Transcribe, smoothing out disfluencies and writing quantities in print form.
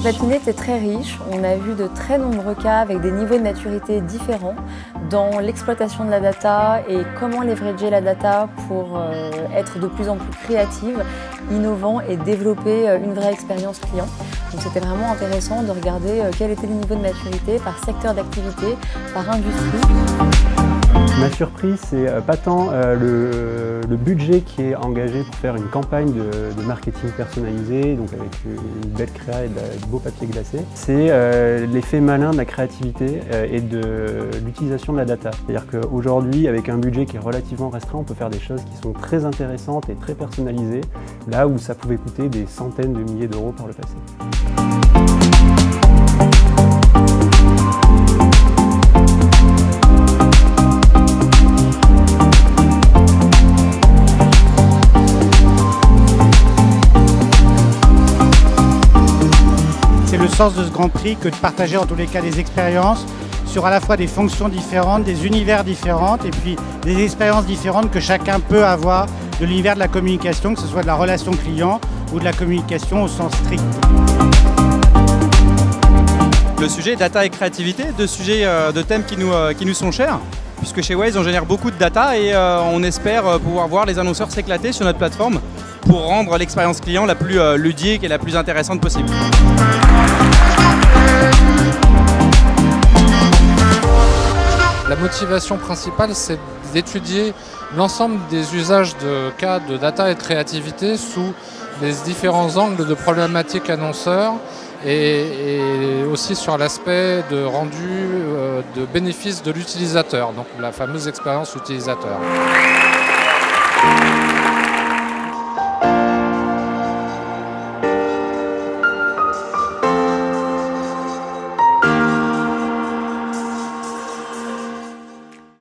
matinée était très riche. On a vu de très nombreux cas avec des niveaux de maturité différents dans l'exploitation de la data et comment leverager la data pour être de plus en plus créative, innovant et développer une vraie expérience client. Donc c'était vraiment intéressant de regarder quel était le niveau de maturité par secteur d'activité, par industrie. Ma surprise, c'est pas tant le budget qui est engagé pour faire une campagne de marketing personnalisé, donc avec une belle créa et de beaux papiers glacés. C'est l'effet malin de la créativité et de l'utilisation de la data. C'est-à-dire qu'aujourd'hui, avec un budget qui est relativement restreint, on peut faire des choses qui sont très intéressantes et très personnalisées, là où ça pouvait coûter des centaines de milliers d'euros par le passé. C'est le sens de ce Grand Prix que de partager en tous les cas des expériences sur à la fois des fonctions différentes, des univers différents et puis des expériences différentes que chacun peut avoir de l'univers de la communication, que ce soit de la relation client ou de la communication au sens strict. Le sujet data et créativité, deux sujets, deux thèmes qui nous sont chers, puisque chez Waze on génère beaucoup de data et on espère pouvoir voir les annonceurs s'éclater sur notre plateforme pour rendre l'expérience client la plus ludique et la plus intéressante possible. La motivation principale, c'est d'étudier l'ensemble des usages de cas de data et de créativité sous les différents angles de problématiques annonceurs et aussi sur l'aspect de rendu de bénéfice de l'utilisateur, donc la fameuse expérience utilisateur.